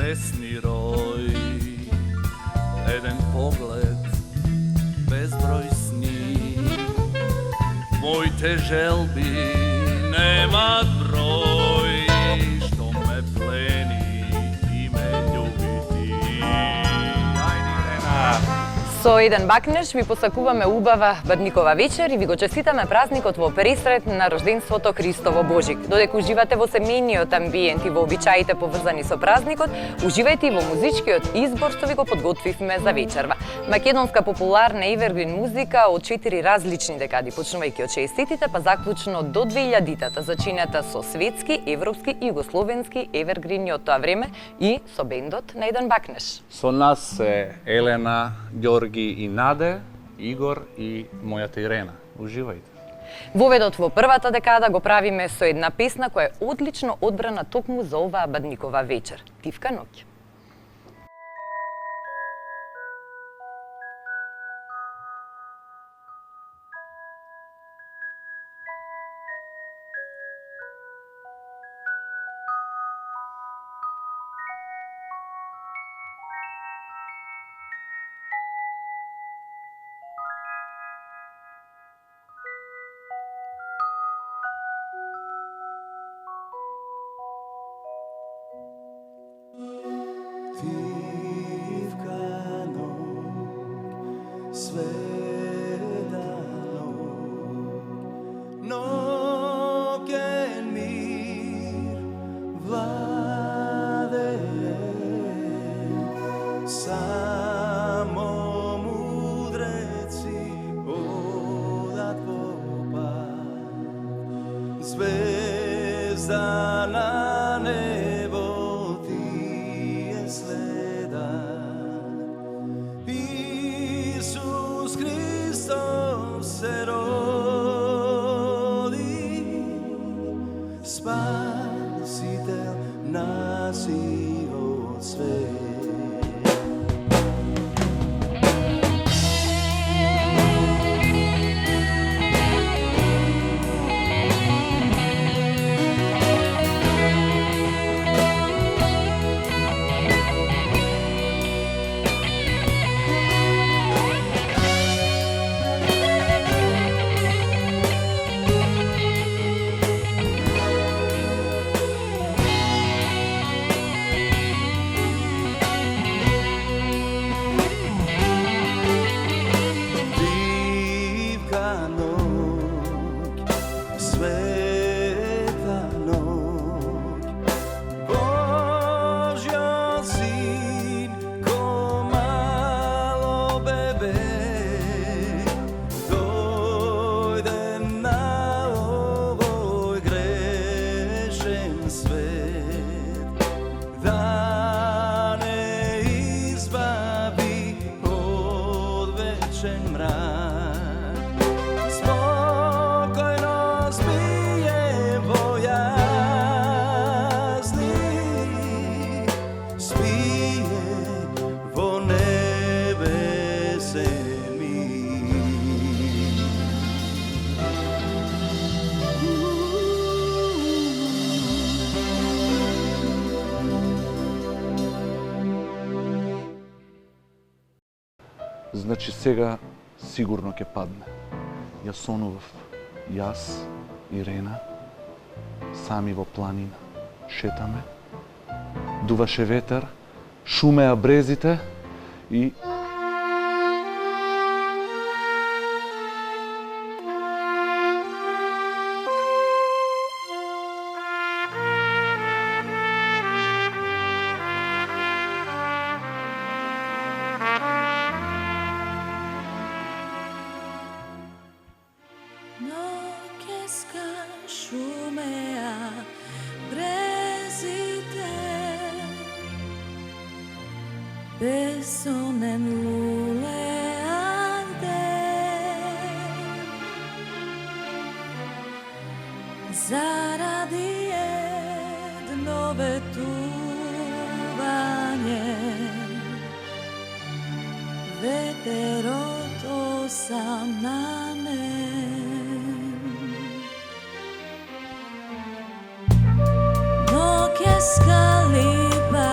Pesni roj, jedan pogled, bezbroj sni. Moj te želbi nema broj, što me pleni i me ljubiti. Ajde, Irena! Со еден бакнеш ви посакуваме убава Бадникова вечер и ви го честитаме празникот во пресрет на рожденството Христово Божик. Додека уживате во семејниот амбиент и во обичаите поврзани со празникот, уживајте и во музичкиот избор што ви го подготвивме за вечерва. Македонска популарна евергрин музика од 4 различни декади, почнувајќи од 60-тите па заклучно до 2000-тата, зачинета со светски, европски и југословенски евергрини од тоа време и со бендот на еден бакнеш. Со нас се Елена, Ѓорги и Наде, Игор и мојата Ирена. Уживајте. Воведот во првата декада го правиме со една песна која е одлично одбрана токму за оваа Бадникова вечер. Тивка ноќ. Zvezda na nebo ti je sledan. Isus Hristos se rodi, Spasitel nas i od sveta. Значи сега сигурно ќе падне. Ја сонував, јас, Ирена, сами во планина. Шетаме, дуваше ветер, шумеа брезите и... Besonen luleade zaradi jedno vetuvanje veterot osamnanem no che scaliva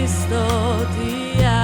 isto ti ja.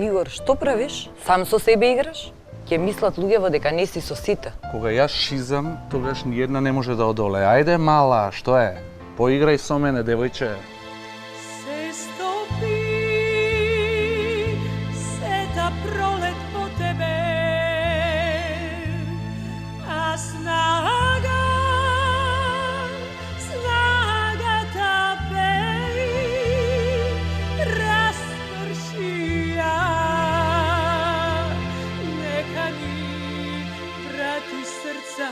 Игор, што правиш? Сам со себе играш? Ќе мислат луѓево дека не си со сите. Кога јас шизам, тогаш ни една не може да одоле. Ајде, мала, што е? Поиграј со мене, девојче. Se stopi, seta prolet po tebe, a snaga ta pei, raspršija, neka ni prati srca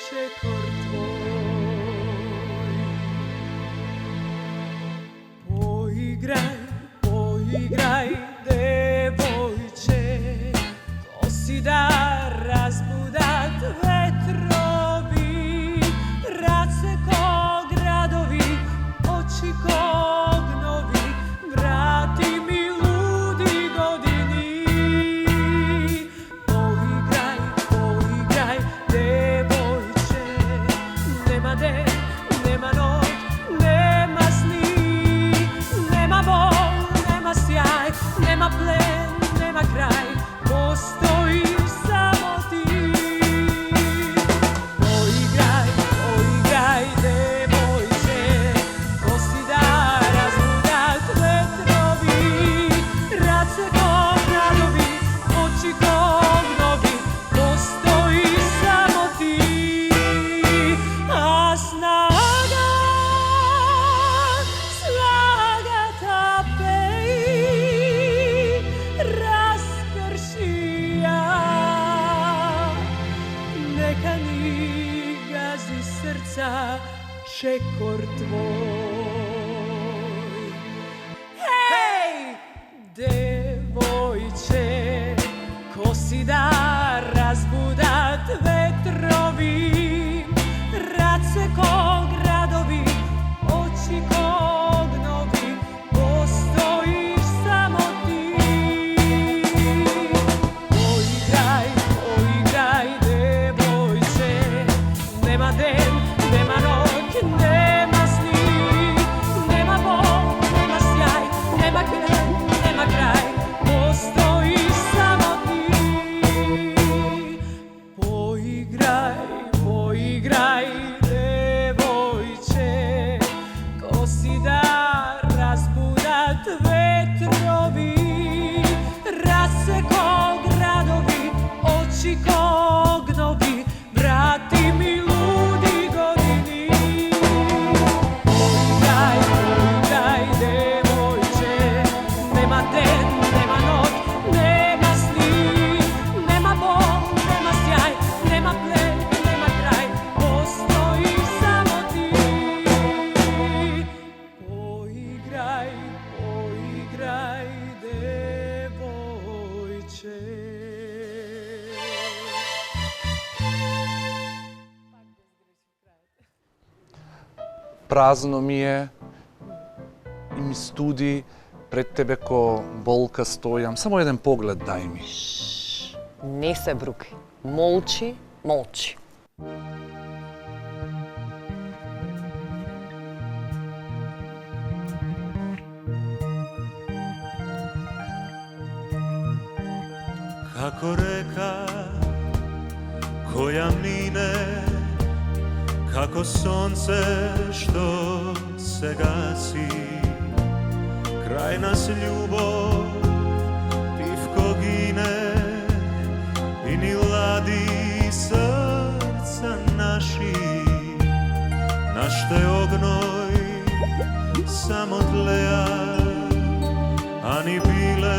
čekor tvoj. Poigraj, devojče, ko si da razbudat vetrovi, race ko gradovi, oči ko gnovi, vrati mi ludi godini. Poigraj, devojče, nema den, nema noć, nema sni. Nema bol, nema sjaj, nema plen, nema kraj, postojiš samo ti. Poigraj, devojče, ko si da razbudat vetrovi, race ko gradovi, oči ko gnovi, postojiš samo ti. A snaga ta pei, raspršija, neka ni gazi srca čekor tvoj. Hej, devojče, ko si da razbudat vetrovi, race ko gradovi, oči ko gnovi, postojiš samo ti. Poigraj, devojče, nema den, nema noć, nema sni, nema bol, nema sjaj, nema kren, nema kraj, postojiš samo ti. Poigraj, devojče, ko si da razbudat vetrovi, race ko gradovi, oči ko gnovi, vrati mi ludi godini. Poigraj, devojče, nema den, nema noć, nema sni. prazno mi je i mi studi pred tebe ko bolka stojam. Samo jedan pogled daj mi. Не се бруки. Молчи, молчи. Kako reka koja mine, kako sonce što se gasi, kraj nas ljubav pivko gine i ni ladi srca naši, naš te ognoj samo tleja, a ni bile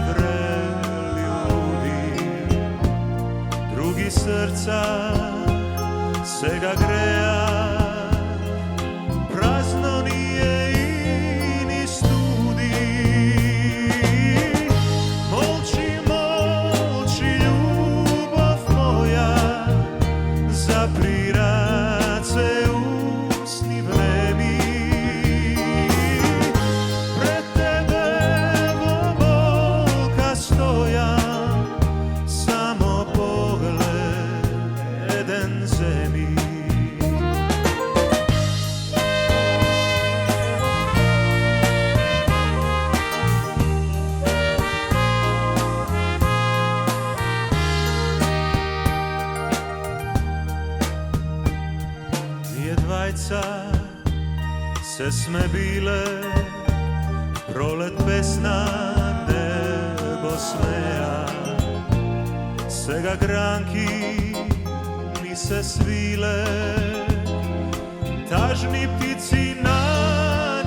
vreli ljudi, drugi srca se ga greja, prazno nije i ni studi. Molči, molči ljubav moja, zapri race usni vremi, pred tebe volka stojam, samo pogled jeden zemi. Dvajca se sme bile, prolet pesna nebo smeja, sega granki mi se svile, tažni ptici na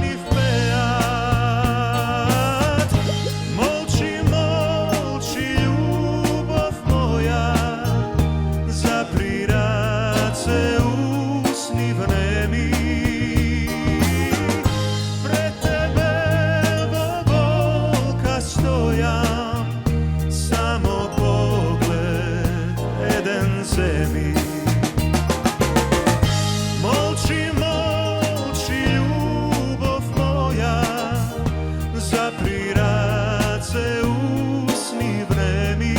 njih pejat. Molči, molči ljubav moja, zapri race usni vremi, pred tebe volka stojam, samo pogled jeden zemi. Molči, molči ljubav moja, zapri race usni vremi,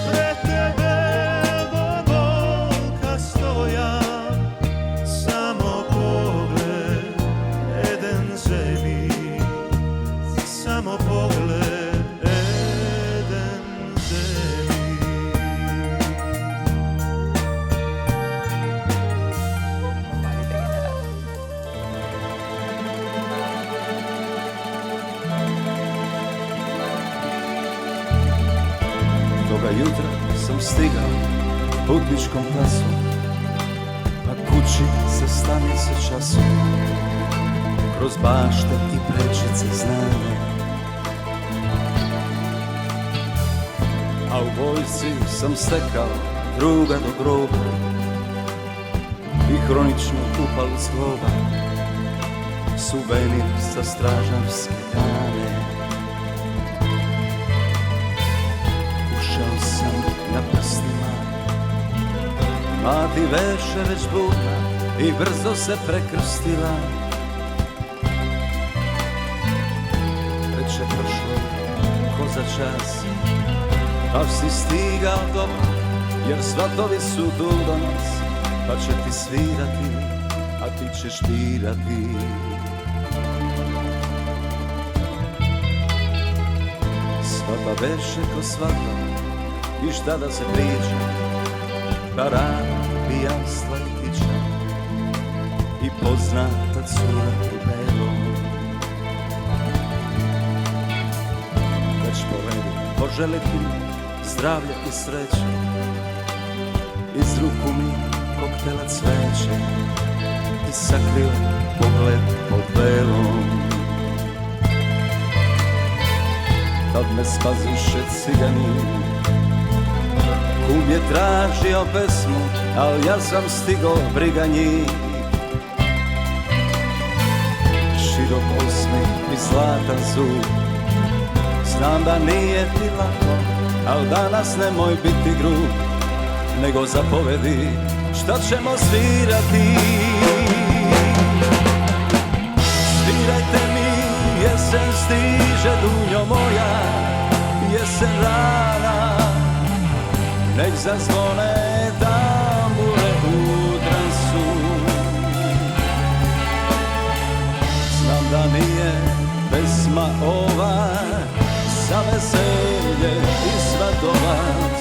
pred tebe volka stojam, samo pogled jeden zemi, samo pogled jeden zemi. Toga jutra sam stigao putničkom klasom, pa kući sa stanice časom, kroz bašte i prečice znane. A u vojsci sam stekao druga do groba i hroničnu upalu zgloba, suvenir sa stražarske dane. Ušao sam na prstima, mati veše već budna i brzo se prekrstila. Reče prošlo ko za čas, baš si stigao dobro, jer svatovi su tu do nas, pa će ti svirati, a ti ćeš dirati. Svadba veše ko svadba, i šta da se priča, parada, pijanstva i tiča, i poznata cura u belom. Već po redu poželiti zdravlja i sreće, iz ruku mi koktela cveće i sakrio pogled pod velom. Tad me spaziše cigani, kum je tražio pesmu, al ja sam stigo briga njih. Širok osmih i zlatan zub, znam da nije ti lako, al danas nemoj biti grub, nego zapovedi šta ćemo svirati. Svirajte mi, jesen stiže, dunjo moja, jesen rana, nek zazvone tambure u transu. Znam da nije pesma ova za veselje i svatovac,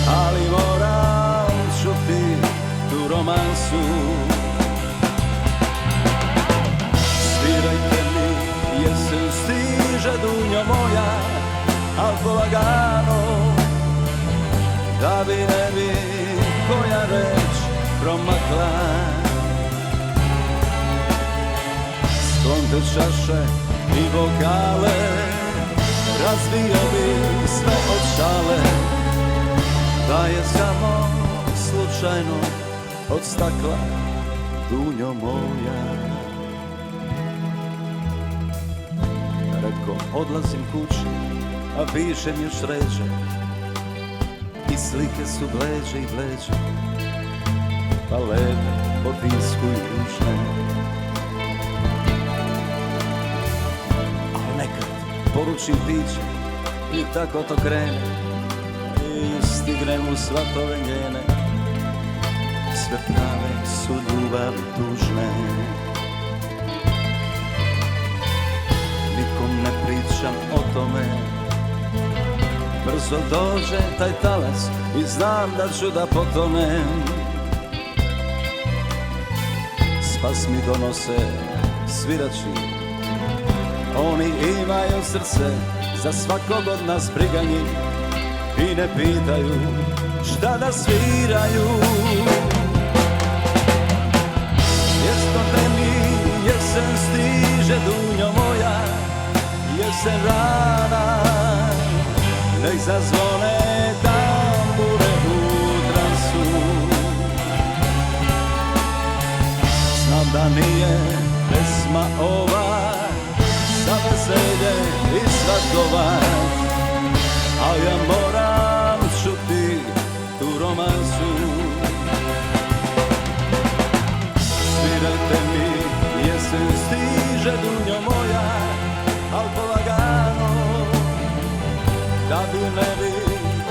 ali moram čuti tu romansu. Svirajte mi, jesen stiže, dunjo moja, al polagano, da bi ne bi koja reč promakla. Sklonte čaše i vokale, razbio bi sve od šale, da je samo slučajno od stakla, dunjo moja. Reko, odlazim kući, a pišem još ređe, i slike su bleđe i bleđe, pa lepe po tisku i ružne. Al nekad poručim piće i tako to krene, i stignem u svatove njene, sve prave su ljubavi tužne. Nikom ne pričam o tome, brzo dođe taj talas i znam da ću da potonem. Spas mi donose svirači, oni imaju srce za svakog od nas briga njih i ne pitaju šta da sviraju. Jeste mi, jesen stiže, dunjo moja, jesen rana, nek zazvone tambure u transu. Znam da nije pesma ova za veselje i slatkovac, al ja moram čuti tu romansu. Svirajte mi, jesen stiže, dunjo moja, al polagano, da bi ne bi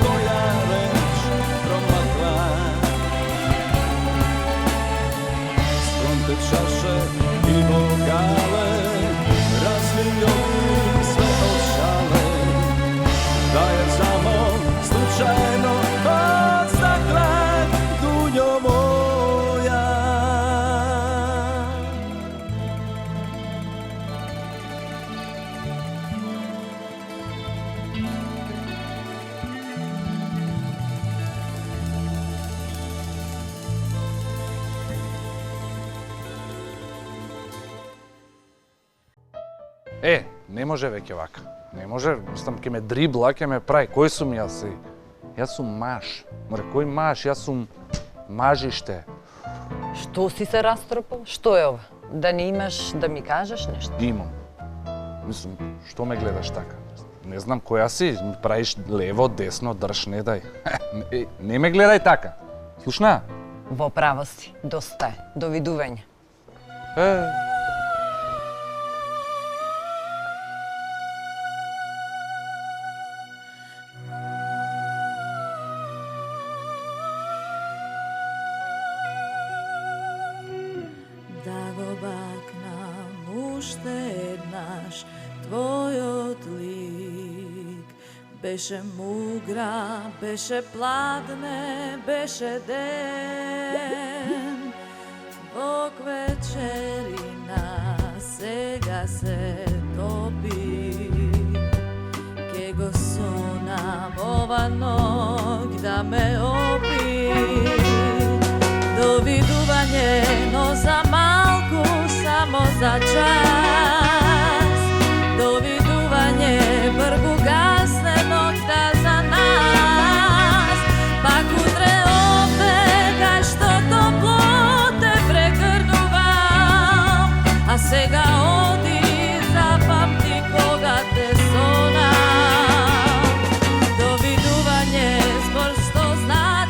koja reč promakla. Sklonte čaše i vokale, razlio bi sve od šale, da je samo slučajno od stakla, dunjo moja. Не може веќе вака. Не може, мислам, ке ме дрибла, ке ме прави. Кој сум јас? Јас сум маж. Море, кој маж? Јас сум мажиште. Што си се растропал? Што е ова? Да не имаш да ми кажеш нешто? Имам. Мислам, што ме гледаш така? Не знам која си, ми правиш лево, десно, држ, не дај. Не ме гледај така. Слушна? Во право си. Доста е. Довидување. Беше мугра, беше пладне, беше ден. Бог вечерина сега се топи. Ке го сонам ова ноќ да ме опи. Довидување, но за малку, само за час. Довидување, бргу гасне ноќта за нас. Пак утре опет, кај што топло те прегрнувам. А сега оди, запамти кога те сонам. Довидување, збор што знаеш.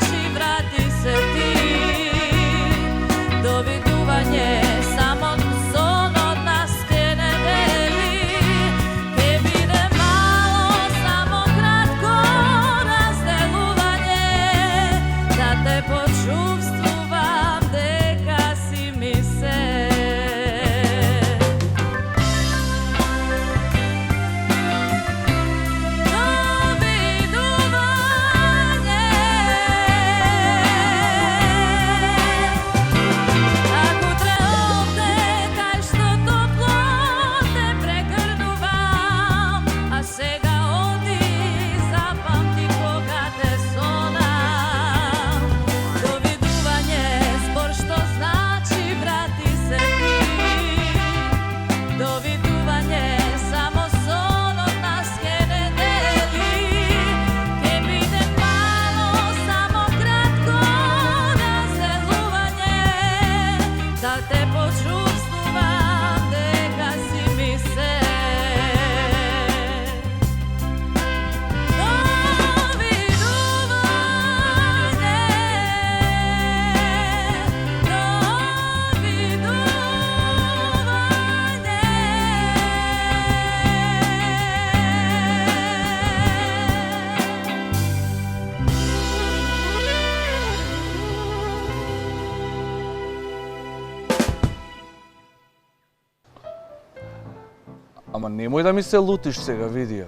Ама немој да ми се лутиш сега, види ја.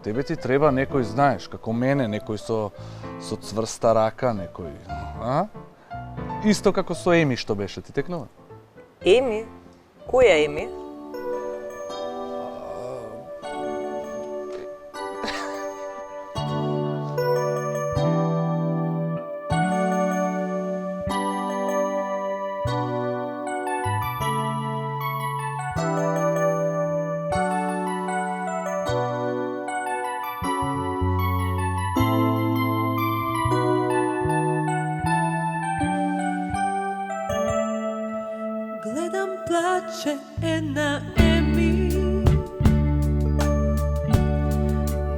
Тебе ти треба некој, знаеш, како мене, некој со цврста рака, некој, а? Исто како со Еми што беше, ти текнува? Еми? Која Еми? Гледам плаче една Еми,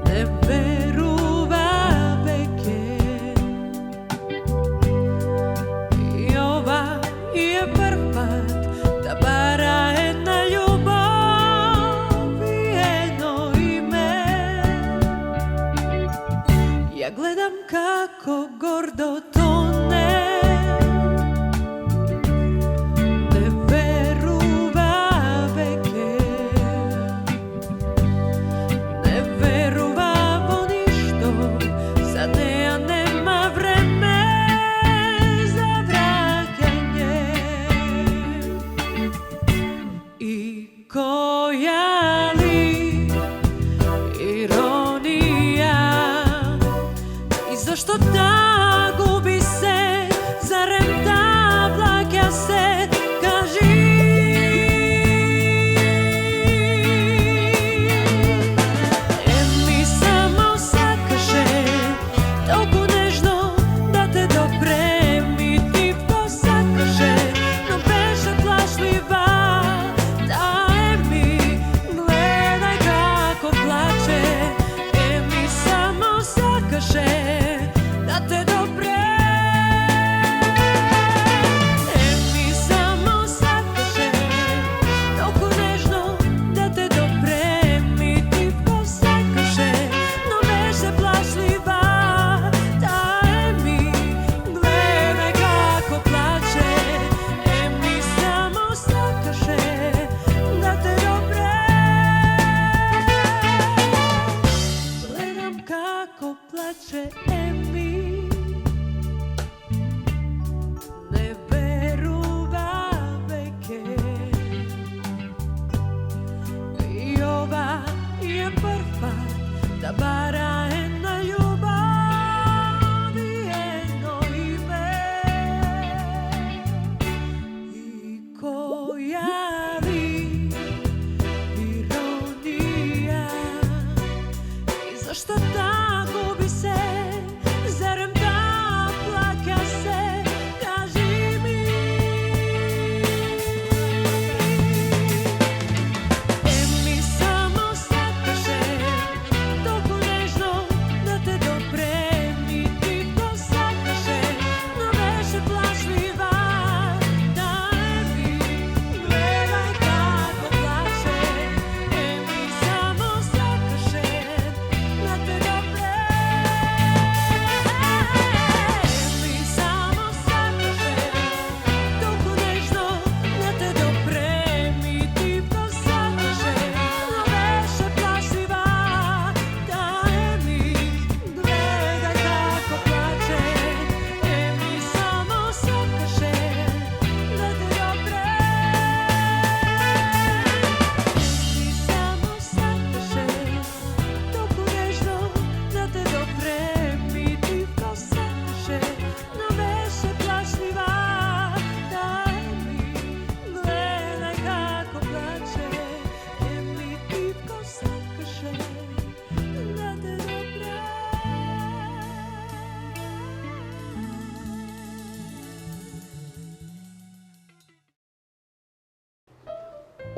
не верува веќе. И ова е прв пат да бара една љубов и едно име. Ја гледам како гордо тоне, зашто да губи се, зарем да плаќа се, кажи. Еми само сакаше толку нежно да те допреми, тивко сакаше, но беше плашлива. Да, Еми, гледај како плаче, Еми само сакаше да те допре. Еми само сакаше толку нежно да те допреми, тивко сакаше, но беше плашлива. Да, Еми, гледај како плаче, Еми само сакаше да те допре. Гледам како плаче Еми, не верува веќе. И ова е прв пат да бара една љубов и едно име. И која ли иронија, и зашто да губи се, зарем да плаќа се, кажи ми. Еми само сакаше толку нежно да те допреми, тивко сакаше, но беше плашлива. Да, Еми, гледај како плаче, Еми само сакаше да те допре. Еми само сакаше толку нежно да те допреми, тивко сакаше, но беше плашлива. Да, Еми, гледај како плаче, Еми само сакаше да те допре. Еми само сакаше толку нежно да те допреми, тивко сакаше, но беше плашлива. Да, Еми, гледај како плаче, Еми тивко сакаше да те допре.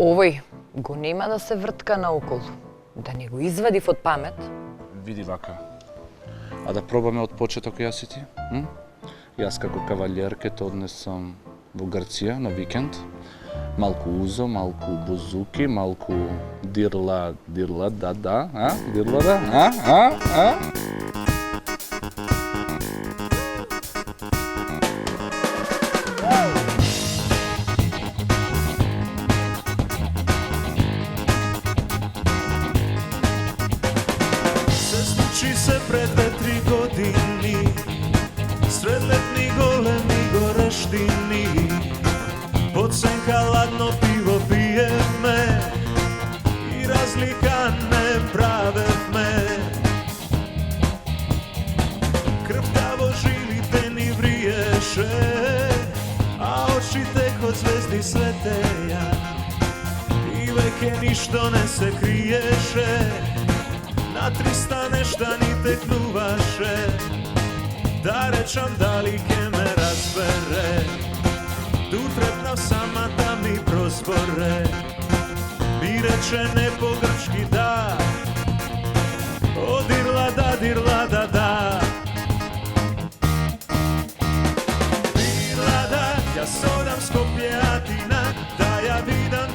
Овој го нема да се вртка наоколу, да не го извадив од памет. Види вака. А да пробаме од почеток јас и ти? Јас како кавалер ке те однесам во Грција на викенд. Малку узо, малку бузуки, малку дирла, да, а? Дирла, да, а? се пред 2-3 години, сред летни големи горештини, под сенка ладно пиво пиеме и разлика не правевме. Крвта во жилите ни вриеше, а очите кod звезди светеја и веќе ништо не се криеше. На 300 нешта ни текнуваше, да речам дали ке ме разбере. Ту трепнав сама да ми прозборе, ми рече не по-грчки да, одирла да. Дирла да, ја содам Скопје Атина, да ја видам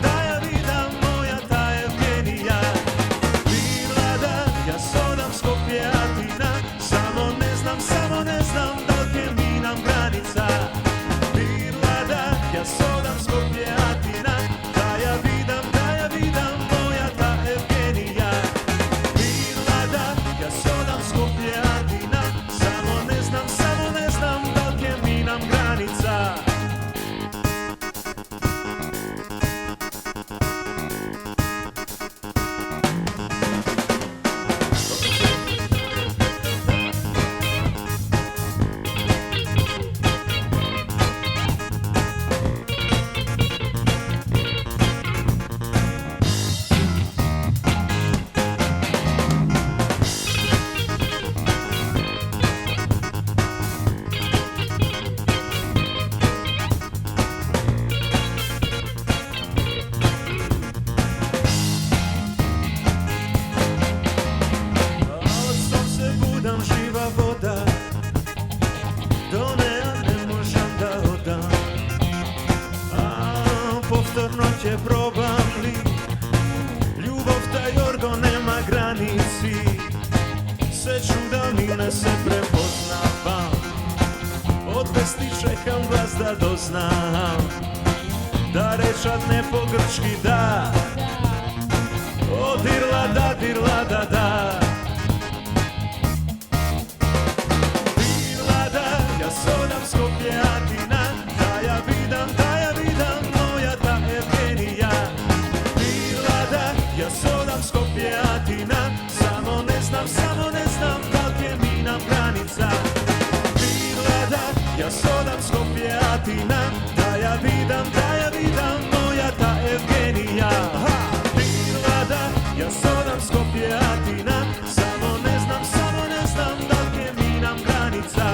мојата Евгенија. Дирла да, ја содам Скопје Атина, само не знам дал ке минам граница. Дирла да, ја содам Скопје Атина, да ја видам мојата Евгенија. Дирла да, ја содам Скопје Атина, само не знам дал ке минам граница. Повторно ќе пробам ли, љубовта Јорго нема граници, се чудам и не се препознавам, од песни чекам глас да дознам, да речат не по-грчки да, одирла да. Дирла да, ја содам Скопје Атина, да ја видам мојата Евгенија. Дирла да, ја содам Скопје Атина, само не знам дал ке минам граница. Дирла да, ја содам Скопје Атина, да ја видам мојата Евгенија. Дирла да, ја содам Скопје Атина, само не знам дал ке минам граница.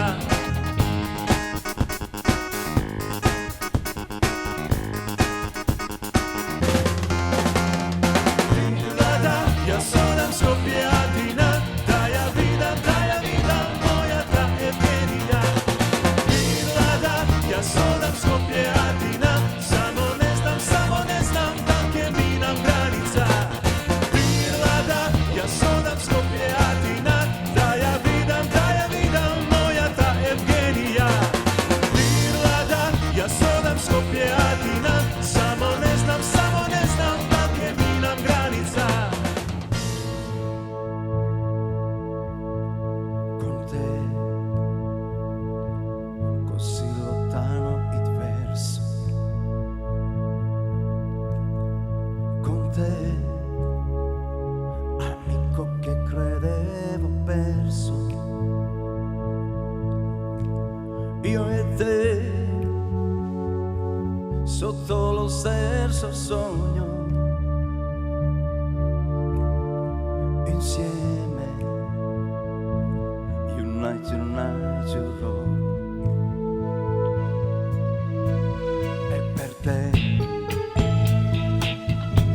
Ја содам Скопје Атина, да ја видам мојата Евгенија. Дирла да, ја содам Скопје Атина, само не знам дал ке минам граница. Дирла да, ја содам Скопје Атина, да ја видам мојата Евгенија. Дирла да, ја содам Скопје Атина, само не знам дал ке минам граница. Così lontano e diverso, con te, amico che credevo perso, io e te, sotto lo stesso sogno, insieme, unite, you roll.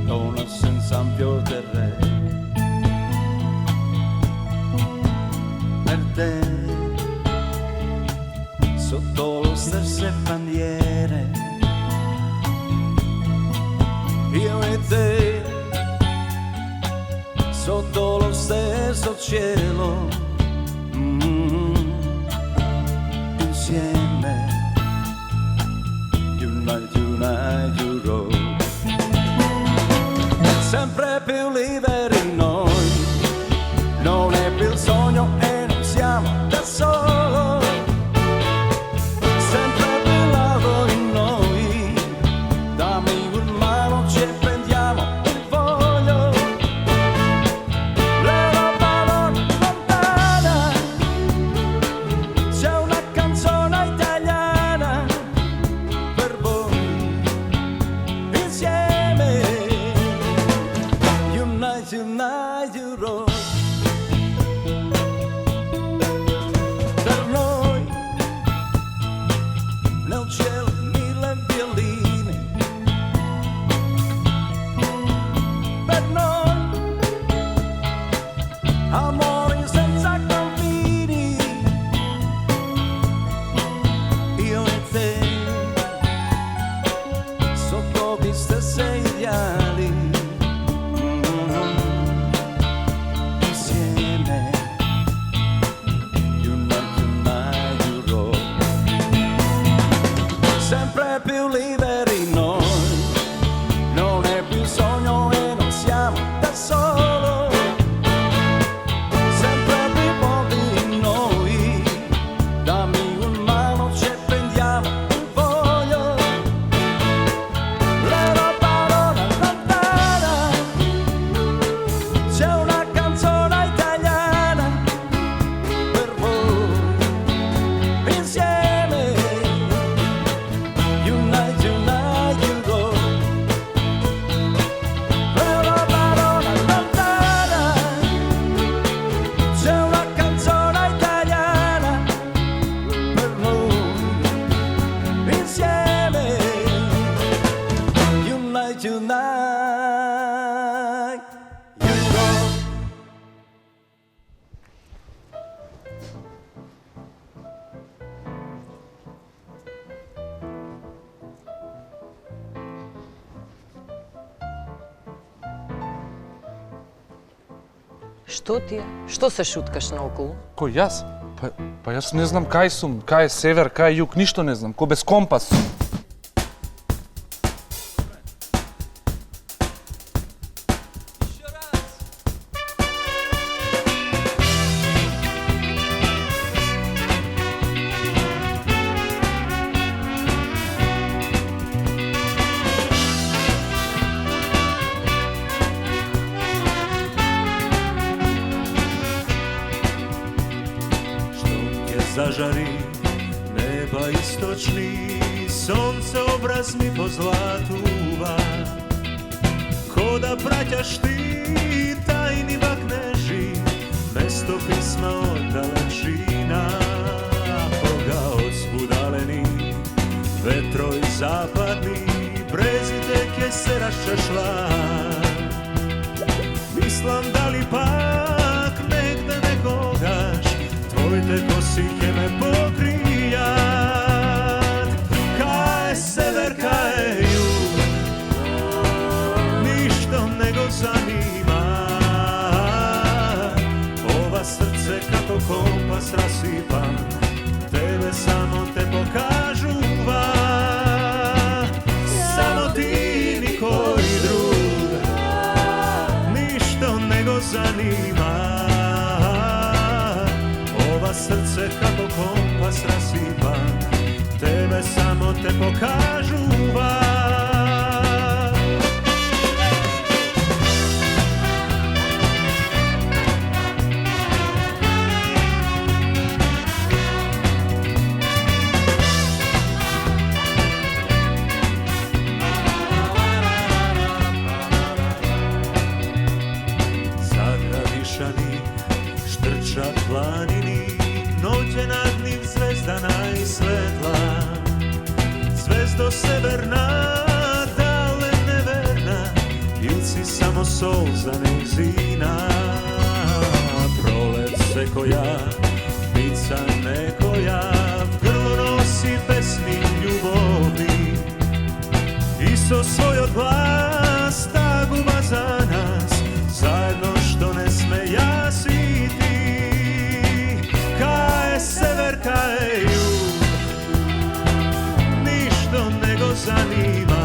Dono senza ampio terreno, per te, sotto le stesse bandiere, io e te, sotto lo stesso cielo, insieme, unite, you roll. Sempre più liberi noi, non è più il sogno amori senza confini, io e te, sotto gli stessi ideali, insieme, unite, you sempre più liberi noi, non è più sogno e non siamo da solo, sempre più forti noi, dammi una mano, ci prendiamo un foglio, la parola lontana, c'è una canzone italiana per voi, insieme. Unite, unite, you go. Per la parola lontana, c'è una canzone italiana per noi, insieme. Unite, unite, you go. Што ти е? Што се шуткаш наоколу? Кој јас? Па јас не знам кај сум, кај е север, кај е југ, ништо не знам, кој без компас сум. Zažari neba istočni, sonce obraz mi pozlatuva, ko da praćaš ti tajni vakneži, mesto pisma od dalečina, koga od spudaleni, vetroj zapadni, breziteke se raščašla. Mislim da li pak negde nekogaš, tvojte kosike me pokrijat, kaj sever, kaj jug, ništo nego zanima. Ova srce kako kompas rasipa, tebe samo te pokažuva. Samo ti, nikoj drug, ništo nego zanima. Srce kako kompas rasipa, tebe samo te pokažuva. Zagradišani štrča planini, noće nad njim zvezdana i svetla, zvezdo severna, dale neverna, il si samo sol za nizina. Prolet se koja, ptica nekoja, v grlu nosi pesmi ljubovni, isto svoj odglas, ta guma za nas, zajedno što ne sme jasiti. Sever, kaj jug, ništo nego zanima.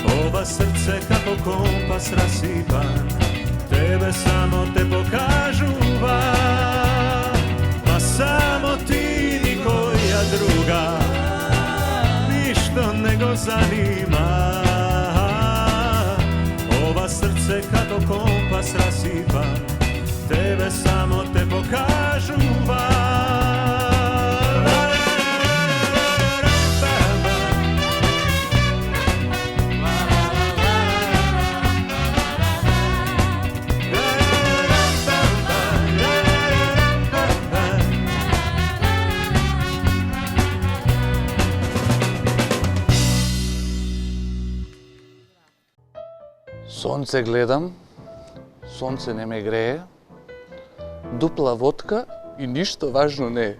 Ova srce kako kompas rasipa, tebe samo te pokažuva. Ma samo ti, nikoja druga, ništo nego zanima. Ova srce kako kompas rasipa, tebe samo te pokažuva. Сонце гледам, сонце не ме грее, дупла водка и ништо важно не е.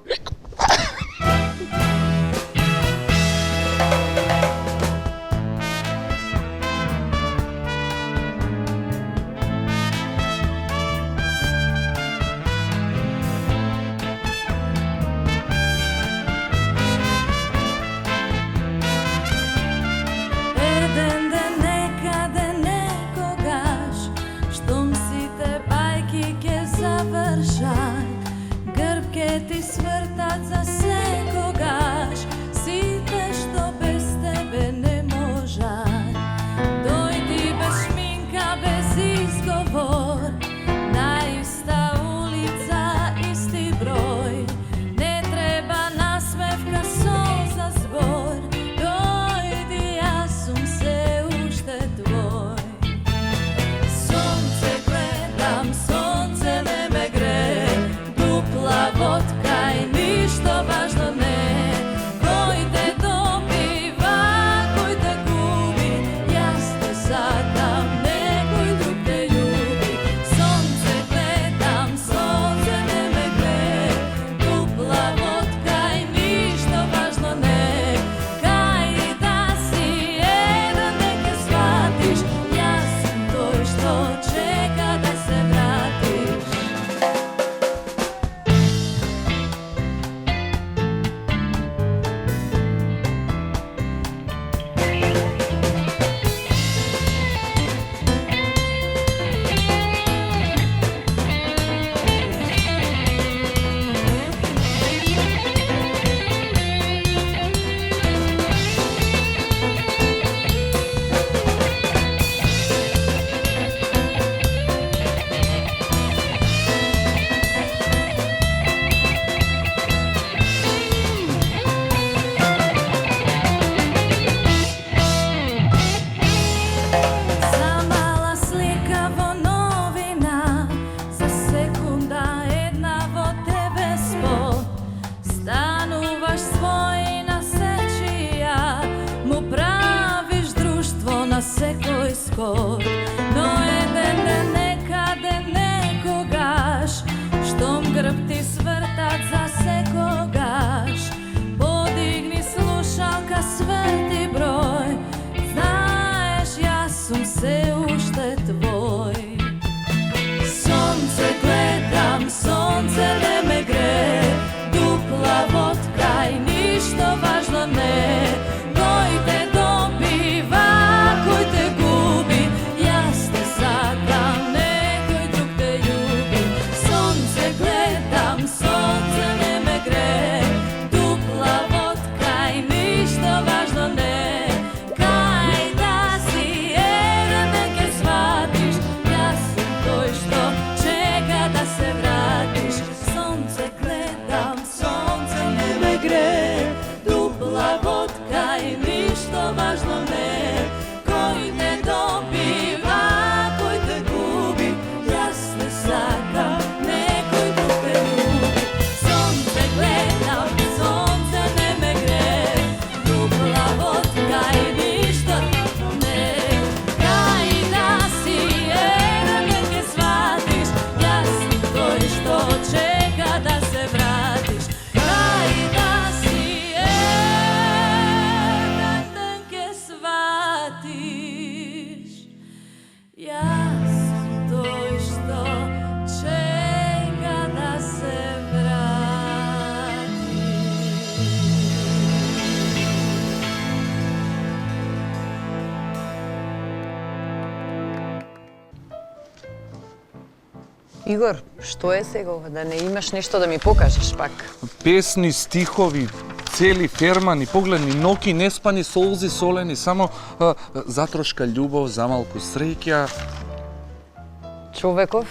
Еден ден некаде некогаш, штом сите бајки ке завршај, грб ке ти свртат за секогаш, сите што без тебе не можај. Дојди без шминка, без изговор, на иста улица, исти број, не треба насмевка, солза, збор. Дојди, јас сум се уште твој. Сонце гледам, сонце не ме грее, дупла водка и ништо важно не. Кој те добива, кој те губи, јас те сакам, некој друг те љуби. Сонце гледам, сонце не ме грее, дупла водка и ништо важно не. Кај да си еден ден ке сватиш, јас сум тој што чека да се вратиш. За мала слика во новина, за секунда една во тебе спот, стануваш свој на сечија, му правиш друштво на секој скор. Но еден ден некаде некогаш, штом грб ти свртат за секогаш, подигни слушалка, сврти број, знаеш јас сум се уште твој. Сонце гледам, сонце не ме грее, дупла водка и ништо важно не. Кој те добива, кој те губи, јас те сакам, некој друг те љуби. Сонце гледам, сонце не ме грее, дупла водка и ништо важно не. Кај да си еден ден ке сватиш, јас сум тој што чека да се вратиш. Сонце гледам, сонце не ме грее, дупла водка и ништо важно не. Кој те добива, кој те губи, јас те сакам, некој друг те љуби. Сонце гледам, сонце не ме грее, дупла водка и ништо важно не. Кај да си еден ден ке сватиш, јас сум тој што чека да се вратиш. Кај да си еден ден ке сватиш, јас сум тој што чека да се вратиш. Игор, што е сега ова? Да не имаш нешто да ми покажеш пак? Песни, стихови, цели фермани, погледни ноки, неспани, солзи, солени, само затрошка љубов, замалку среќа. Човеков?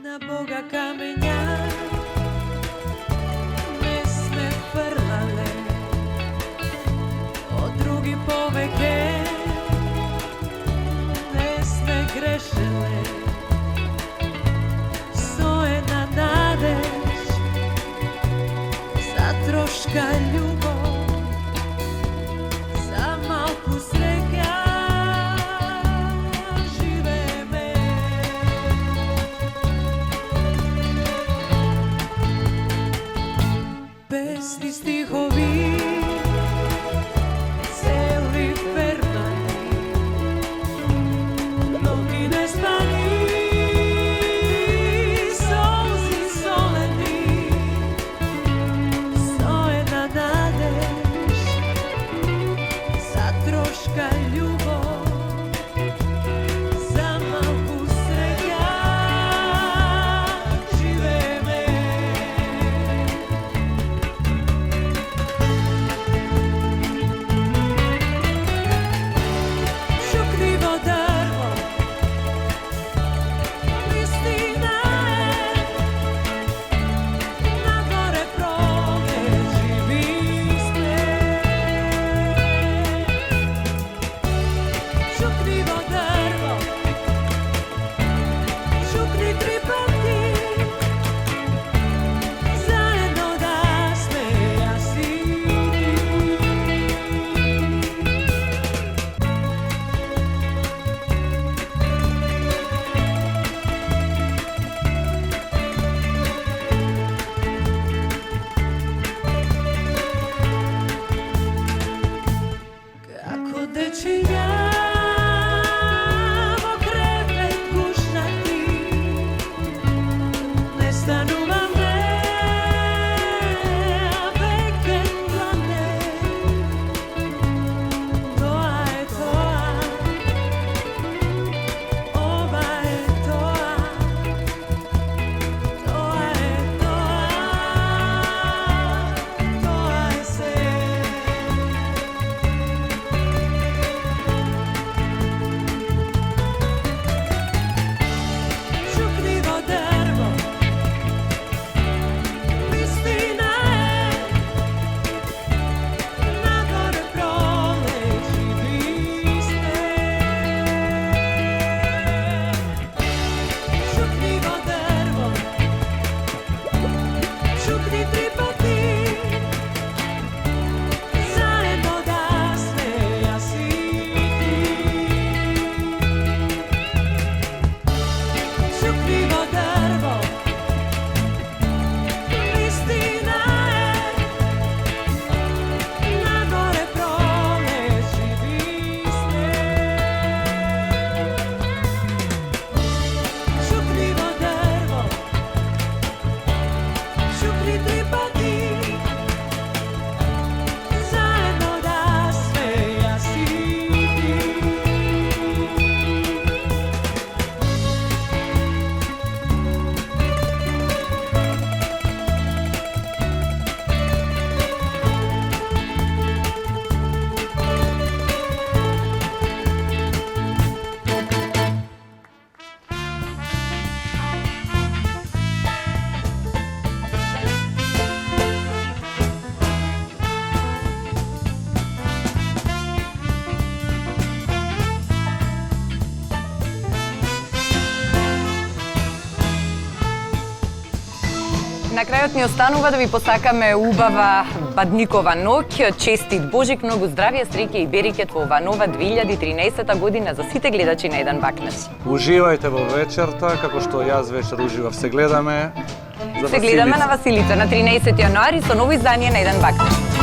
На Бога камења не сме фрлале, од други повеќе не сме грешеле. трошка љубов, за малку среќа живееме. Песни, стихови, цели пернани, ноги неспани, солзи солени, со една надеж, за трошка љубов, за малку среќа живееме. Шукливо дрво, вистина е, нагоре пролет живи сме. Шукливо дрво, шукни 3 пати, заедно да сме јас и ти. Како дечиња во кревет гушнати, не стануваме, а веќе плане. Тоа е тоа, ова е тоа, тоа е тоа, тоа е се. Шукливо дрво, вистина е, нагоре пролет живи сме. Шукливо дрво, шукни 3 пати, заедно да сме јас и ти. Шукливо дрво, вистина е, нагоре пролет живи сме. Шукливо дрво, шукни 3 пати, заедно да сме јас и ти. На крајот ни останува да ви посакаме убава Бадникова ноќ, честит Божик, многу здравје, среќа и берекет во оваа нова 2013 година за сите гледачи на Еден бакнеш. Уживајте во вечерта, како што јас вечер уживав, се гледаме. Се гледаме на Василица на 13 јануари со ново издание на Еден бакнеш.